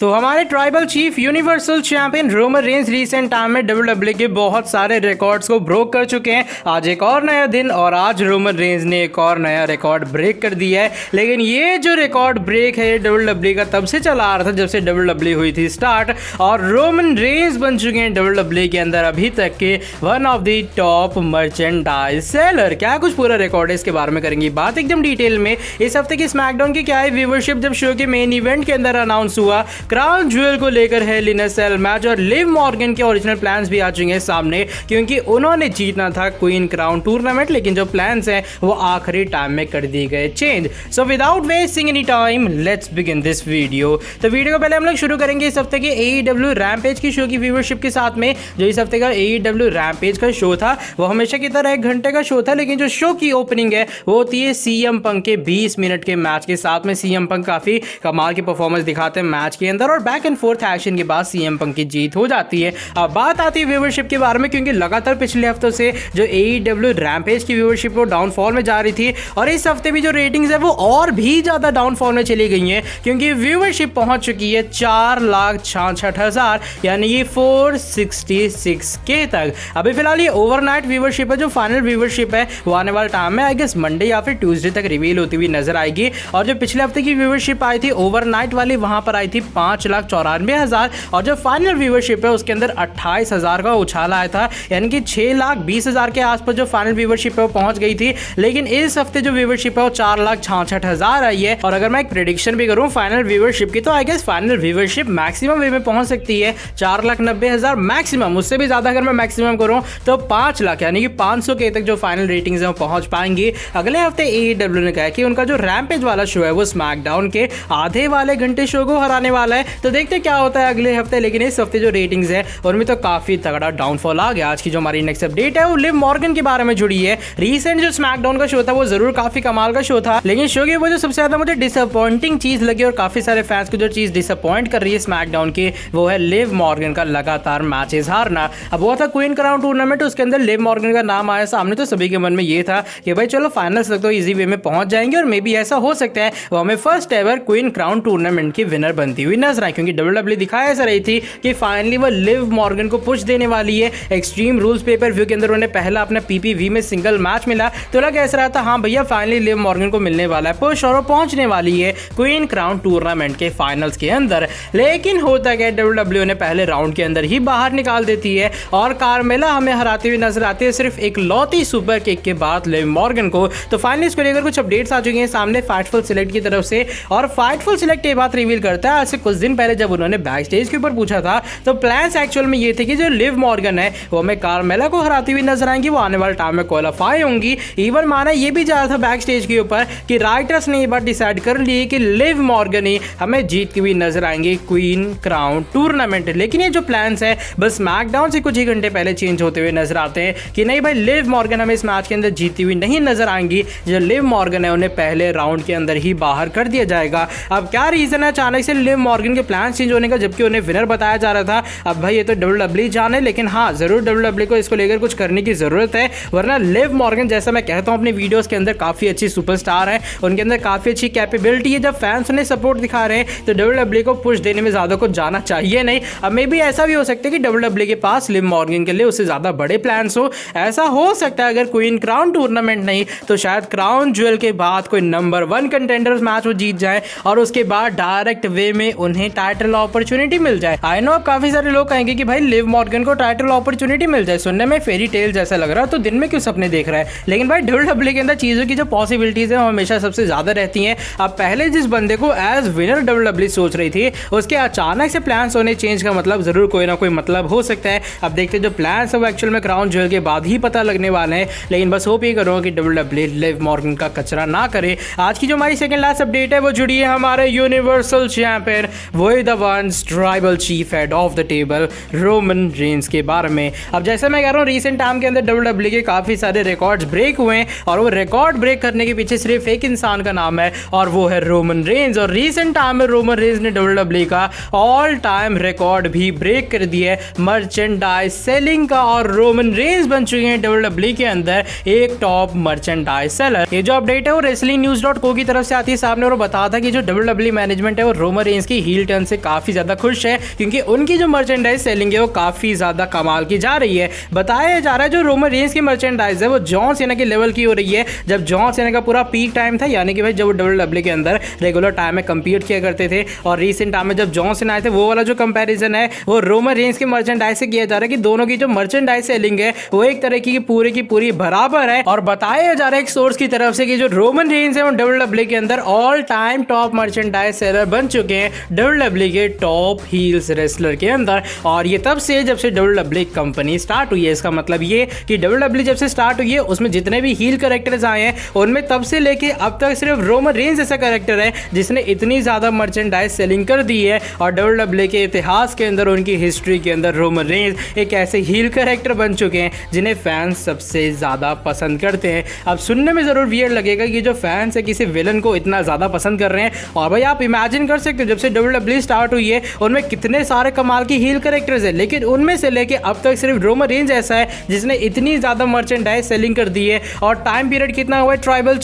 तो हमारे tribal chief universal champion Roman Reigns recent time में डब्ल्यूडब्ल्यूई के बहुत सारे रिकॉर्ड्स को ब्रोक कर चुके हैं। आज एक और नया दिन और आज रोमन रेंज ने एक और नया रिकॉर्ड ब्रेक कर दिया है। लेकिन ये जो रिकॉर्ड ब्रेक है डब्ल्यूडब्ल्यूई का तब से चला आ रहा था जब से डब्ल्यूडब्ल्यूई हुई थी स्टार्ट, और रोमन रेंज बन चुके हैं डब्ल्यूडब्ल्यूई के अंदर अभी तक के one of the top merchandise seller. क्या कुछ पूरा रिकॉर्ड है इसके बारे में करेंगे बात एकदम डिटेल में। इस हफ्ते की स्मैकडाउन की क्या है व्यूवरशिप जब शो के मेन इवेंट के अंदर अनाउंस हुआ, क्राउन ज्वेल को लेकर है इन अ सेल मैच और लिव मॉर्गन के ओरिजिनल प्लान्स भी आ चुके हैं सामने, क्योंकि उन्होंने जीतना था क्वीन क्राउन टूर्नामेंट, लेकिन जो प्लान्स हैं वो आखिरी टाइम में कर दिए गए change. So without wasting any time let's begin this video. तो वीडियो को पहले हम लोग शुरू करेंगे इस हफ्ते के AEW रैम्पेज की शो की व्यूवरशिप के साथ में। जो इस हफ्ते का AEW रैम्पेज का शो था वो हमेशा की तरह 1 घंटे का शो था, लेकिन जो शो की ओपनिंग है वो होती है CM पंक के 20 मिनट के मैच के साथ में। CM पंक काफी कमाल की परफॉर्मेंस दिखाते हैं मैच के अंदर और बैक एंड फोर्थ एक्शन के बाद CM पंक की जीत हो जाती है। अब बात आती है व्यूवरशिप के बारे में, क्योंकि लगातार पिछले हफ्तों से जो AEW रैम्पेज की व्यूवरशिप वो डाउनफॉल में जा रही थी और इस हफ्ते भी जो रेटिंग्स है वो और भी ज्यादा डाउनफॉल में चली गई हैं, क्योंकि व्यूवरशिप पहुंच चुकी है 4,66,000 यानी ये 466K तक। अभी फिलहाल ये ओवरनाइट व्यूवरशिप है, जो फाइनल व्यूवरशिप है वो आने वाले टाइम में आई गेस मंडे या फिर ट्यूसडे तक रिवील होती हुई नजर आएगी। और जो पिछले हफ्ते की व्यूवरशिप आई थी ओवरनाइट वाली, वहां पर आई थी 5,94,000 और जो फाइनल व्यूवरशिप है उसके अंदर 28,000 का उछाल आया था, यानी कि 6,20,000 के आसपास जो फाइनल व्यूवरशिप है वो पहुंच गई थी। लेकिन इस हफ्ते जो व्यूवरशिप है वो 4,66,000 आई है। और अगर मैं एक प्रेडिक्शन भी करूं फाइनल व्यूवरशिप की, तो I guess final viewership maximum वे में पहुंच सकती है 4,90,000 मैक्सिमम। उससे भी ज्यादा अगर मैं मैक्सिमम करूं तो 5 लाख यानी कि 500K तक जो फाइनल रेटिंग्स है वो पहुंच पाएंगी। अगले हफ्ते AEW ने कहा कि उनका जो रैम्पेज वाला शो है वो स्मैकडाउन के आधे वाले घंटे शो को हराने वाला है। तो देखते क्या होता है अगले हफ्ते। लेकिन इस हफ्ते जो रेटिंग्स है उनमें तो काफी तगड़ा डाउनफॉल आ गया। आज की जो हमारी नेक्स्ट अपडेट है वो लिव मॉर्गन के बारे में जुड़ी है। रिसेंट जो स्मैकडाउन का शो था वो जरूर काफी कमाल का शो था, लेकिन शो की वजह सबसे ज्यादा मुझे डिसअपॉइंटिंग चीज लगी और काफी सारे फैंस को जो चीज डिसअपॉइंट कर रही है स्मैकडाउन की वो है लिव मॉर्गन का लगातार मैचेस हारना। अब वो था क्वीन क्राउन टूर्नामेंट, उसके अंदर लिव मॉर्गन का नाम आया सामने, तो सभी के मन में ये था कि भाई चलो फाइनल्स तक तो इजी वे में पहुंच जाएंगे और मे बी ऐसा हो सकता है वो हमें first ever queen crown tournament की विनर बनती हुई नजर आए, क्योंकि डब्ल्यूडब्ल्यूई दिखाया ऐसा रही थी कि फाइनली वो लिव मॉर्गन को पुश देने वाली है। एक्सट्रीम रूल्स पेपर व्यू के अंदर उन्हें पहला अपना PPV में सिंगल मैच मिला, तो लग ऐसा रहा था हाँ भैया फाइनली लिव मॉर्गन को मिलने वाला है पुश और वो पहुंचने वाली है क्वीन क्राउन टूर्नामेंट के फाइनल्स के अंदर। लेकिन होता क्या डब्ल्यूडब्ल्यूई ने पहले राउंड के अंदर ही बाहर निकाल देती है और कार्मेला हमें हराते हुए नजर आती है सिर्फ एक लौती सुपर किक के बाद लिव मॉर्गन को। तो फाइनली इसको लेकर कुछ अपडेट्स आ चुके हैं सामने फाइटफुल सिलेक्ट की तरफ से, और फाइटफुल सिलेक्ट ये बात रिवील करता है आज से कुछ दिन पहले जब उन्होंने बैक स्टेज के ऊपर पूछा था तो प्लान्स एक्चुअल में ये थे कि जो लिव मॉर्गन है वो हमें कार्मेला को हराती हुई नजर आएंगी, वो आने वाले टाइम में क्वालिफाई होंगी। इवन माना ये भी जा रहा था बैक स्टेज के ऊपर कि राइटर्स ने ये बात डिसाइड कर ली कि लिव मॉर्गन ही हमें जीतती हुई नजर आएंगे क्वीन क्राउन टूर्नामेंट। लेकिन ये जो प्लान्स है बस स्मैकडाउन से कुछ ही घंटे पहले चेंज होते हुए नजर आते हैं कि नहीं भाई लिव मॉर्गन हमें इस मैच के अंदर जीतती हुई नहीं नजर आएंगी। जो लिव मॉर्गन है उन्हें पहले राउंड के अंदर ही बाहर कर दिया जाएगा। अब क्या रीजन है अचानक से लिव मॉर्गन के प्लान चेंज होने का, जबकि उन्हें विनर बताया जा रहा था। अब भाई ये तो डब्ल्यूडब्ल्यूई जाने, लेकिन हाँ जरूर डब्ल्यूडब्ल्यूई को इसको लेकर कुछ करने की जरूरत है, वरना लिव मॉर्गन जैसा मैं कहता हूं अपने वीडियोस के अंदर काफी अच्छी सुपरस्टार है, उनके अंदर काफी अच्छी कैपेबिलिटी है। जब फैंस उन्हें सपोर्ट दिखा रहे हैं तो डब्ल्यूडब्ल्यूई को पुश देने में ज्यादा कुछ जाना चाहिए नहीं। अब मे भी ऐसा भी हो सकता है कि डब्ल्यूडब्ल्यूई के पास लिव मॉर्गन के लिए उससे ज्यादा बड़े प्लान्स हो। ऐसा हो सकता है अगर क्वीन क्राउन टूर्नामेंट नहीं तो शायद क्राउन ज्वेल के बाद कोई नंबर 1 कंटेंडर्स मैच वो जीत जाए और उसके बाद डायरेक्ट वे में उन्हें टाइटल अपॉर्चुनिटी मिल जाए। आई नो अब काफी सारे लोग कहेंगे कि भाई लिव मॉर्गन को टाइटल अपॉर्चुनिटी मिल जाए, सुनने में फेरी टेल जैसा लग रहा है, तो दिन में क्यों सपने देख रहा है। लेकिन भाई डब्ल्यूडब्ल्यूई के अंदर चीजों की जो पॉसिबिलिटीज है वो हमेशा सबसे ज्यादा रहती हैं। अब पहले जिस बंदे को एज विनर डब्ल्यूडब्ल्यूई सोच रही थी उसके अचानक से प्लान्स होने चेंज का मतलब जरूर कोई ना कोई मतलब हो सकता है। अब देखते जो प्लान्स है वो एक्चुअल में क्राउन ज्वेल के बाद ही पता लगने वाले हैं, लेकिन बस होप ये करो कि डब्ल्यूडब्ल्यूई लिव मॉर्गन का कचरा ना करे। आज की जो हमारी सेकंड लास्ट अपडेट है वो जुड़ी है हमारे यूनिवर्सल चैंपियन वही the ones tribal chief head of the table Roman Reigns के बारे में। अब जैसे मैं कह रहा हूँ रिसेंट टाइम के अंदर डब्ल्यूडब्ल्यूई के काफी सारे रिकॉर्ड्स ब्रेक हुए हैं और वो रिकॉर्ड ब्रेक करने के पीछे सिर्फ एक इंसान का नाम है और वो है रोमन रेंज। और रिसेंट टाइम में रोमन रेंज ने डब्ल्यूडब्ल्यूई का ऑल टाइम रिकॉर्ड भी ब्रेक कर दिया है मर्चेंडाइज सेलिंग का, और रोमन रेंज बन चुके हैं डब्ल्यूडब्ल्यूई के अंदर एक टॉप मर्चेंडाइज सेलर। ये जो अपडेट है वो wrestling news.co की तरफ से आती है सामने और बताता है कि जो डब्ल्यूडब्ल्यूई मैनेजमेंट है वो रोमन रेंज की हील टर्न से काफ़ी ज़्यादा खुश है, क्योंकि उनकी जो मर्चेंडाइज सेलिंग है वो काफ़ी ज़्यादा कमाल की जा रही है। बताया जा रहा है जो रोमन रेंज की मर्चेंडाइज है वो जॉन सीना के लेवल की हो रही है, जब जॉन सीना का पूरा पीक टाइम था, यानी कि भाई जब वो WWE के अंदर रेगुलर टाइम में कम्पीट किया करते थे। और रिसेंट टाइम में जब जॉन सीना आए थे, वो वाला जो कंपैरिजन है वो रोमन रेंज की मर्चेंडाइज से किया जा रहा है कि दोनों की जो मर्चेंडाइज सेलिंग है वो एक तरह की पूरी बराबर है। और बताया जा रहा है एक सोर्स की तरफ से कि जो रोमन रेंज है वो WWE के अंदर all time top merchandise seller बन चुके हैं WWE के टॉप हील्स रेसलर के अंदर। और ये तब से जब से WWE कंपनी स्टार्ट हुई है। इसका मतलब ये कि WWE जब से स्टार्ट हुई है उसमें जितने भी हील कैरेक्टर्स आए हैं उनमें तब से लेके अब तक सिर्फ रोमन रेंज ऐसा कैरेक्टर है जिसने इतनी ज्यादा मर्चेंडाइज सेलिंग कर दी है। और WWE के इतिहास के अंदर, उनकी हिस्ट्री के अंदर रोमन रेंज एक ऐसे हील कैरेक्टर बन चुके हैं जिन्हें फैंस सबसे ज्यादा पसंद करते हैं। अब सुनने में जरूर वियर्ड लगेगा कि जो फैंस है किसी विलन को इतना ज्यादा पसंद कर रहे हैं, और भाई आप इमेजिन कर सकते हो जब से WWE स्टार्ट हुई है उनमें कितने सारे कमाल की हील कैरेक्टर्स है, लेकिन उनमें से लेके अब तक सिर्फ रोमन रेंज ऐसा है जिसने इतनी ज्यादा मर्चेंडाइज सेलिंग कर दी है। और टाइम पीरियड कितना हुआ है ट्राइबल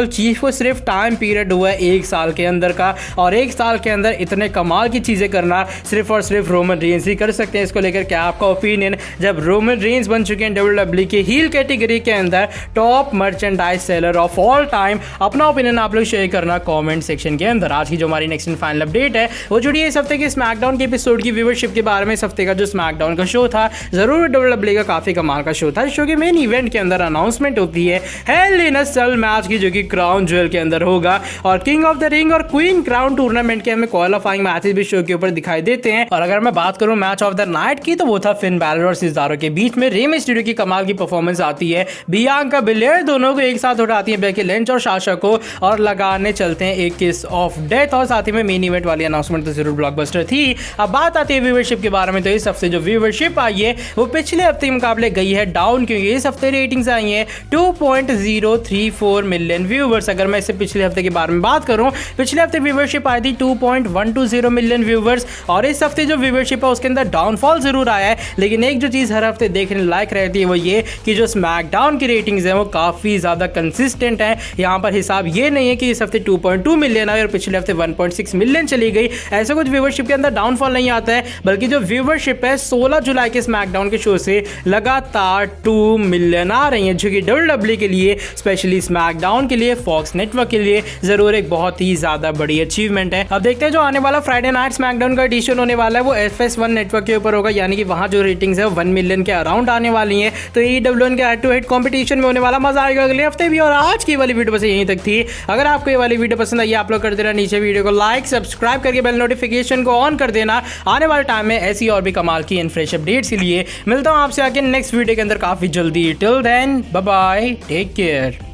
चीफ को सिर्फ टाइम पीरियड हुआ है 1 साल के अंदर का, और 1 साल के अंदर इतने कमाल की चीजें करना सिर्फ और सिर्फ रोमन रेंज ही कर सकते हैं। इसको लेकर क्या आपका ओपिनियन, जब रोमन रेंज बन चुके हैं WWE की हील कैटेगरी के अंदर top merchandise seller of all time? अपना ओपिनियन आप लोग शेयर करना कमेंट सेक्शन के अंदर। आज की जो हमारी नेक्स्ट एंड फाइनल अपडेट है वो जुड़ी है इस हफ्ते के स्मैकडाउन के एपिसोड की व्यूअरशिप के बारे में। इस हफ्ते का जो स्मैकडाउन का शो था जरूर WWE का काफी कमाल का शो था। इस शो के मेन इवेंट के अंदर अनाउंसमेंट होती है हेल इन अ सेल मैच की, जो कि क्राउन ज्वेल के अंदर होगा। और किंग ऑफ द रिंग और क्वीन क्राउन टूर्नामेंट के हमें क्वालिफाइंग मैचेस भी शो के ऊपर दिखाई देते हैं। और अगर मैं बात करूं मैच ऑफ द नाइट की, तो वो था फिन बैलर और सिज़ारो के बीच में। रे मिस्टीरियो की कमाल की परफॉर्मेंस आती है, बियांका बिलेयर दोनों को एक साथ उठाती है बेकी लिंच और साशा को, और लगाने चलते हैं एक किस ऑफ डेथ। और साथ ही में मेन इवेंट वाली अनाउंसमेंट तो जरूर ब्लॉकबस्टर थी। अब बात आती है व्यूअरशिप के बारे में, तो इस हफ्ते जो व्यूअरशिप आई है वो पिछले हफ्ते के मुकाबले गई है डाउन, क्योंकि इस हफ्ते रेटिंग्स आई हैं 2.034 मिलियन व्यूवर्स। अगर मैं इससे पिछले हफ्ते के बारे में बात करूं, पिछले हफ्ते व्यूअरशिप आई थी 2.120 मिलियन व्यूवर्स, और इस हफ्ते जो व्यूअरशिप है उसके अंदर डाउनफॉल जरूर आया है। लेकिन एक जो चीज हर हफ्ते देखने लायक रहती है वो ये कि जो स्मैकडाउन की रेटिंग्स है वो काफी ज्यादा कंसिस्टेंट है। यहाँ पर हिसाब ये नहीं है कि इस हफ्ते 2.2 मिलियन आई और पिछले हफ्ते 1.6 मिलियन चली गई, ऐसा कुछ व्यूअरशिप के अंदर डाउनफॉल नहीं आता है। बल्कि जो व्यूअरशिप है 16 जुलाई के स्मैकडाउन के शो से लगातार 2 मिलियन आ रही है, जो कि WWE के लिए, स्पेशली स्मैकडाउन के लिए, फॉक्स नेटवर्क के लिए जरूर एक बहुत ही ज्यादा बड़ी अचीवमेंट है। अब देखते हैं जो आने वाला फ्राइडे नाइट स्मैकडाउन का एडिशन होने वाला है वो FS1 नेटवर्क के ऊपर होगा, यानी कि वहां जो रेटिंग्स है 1 मिलियन के अराउंड आने वाली हैं। तो AEW के हेड टू हेड कंपटीशन में होने वाला मजा आएगा अगले हफ्ते भी। और आज की वाली वीडियो बस यहीं तक थी। अगर आपको ये वाली वीडियो पसंद आई, आप लोग कर देना नीचे वीडियो को लाइक, सब्सक्राइब करके बेल नोटिफिकेशन को ऑन कर देना। आने वाले टाइम में ऐसी और भी कमाल की एंड फ्रेश अपडेट्स के लिए मिलता हूं आपसे आगे नेक्स्ट वीडियो के अंदर काफी जल्दी। Till then bye bye, take care.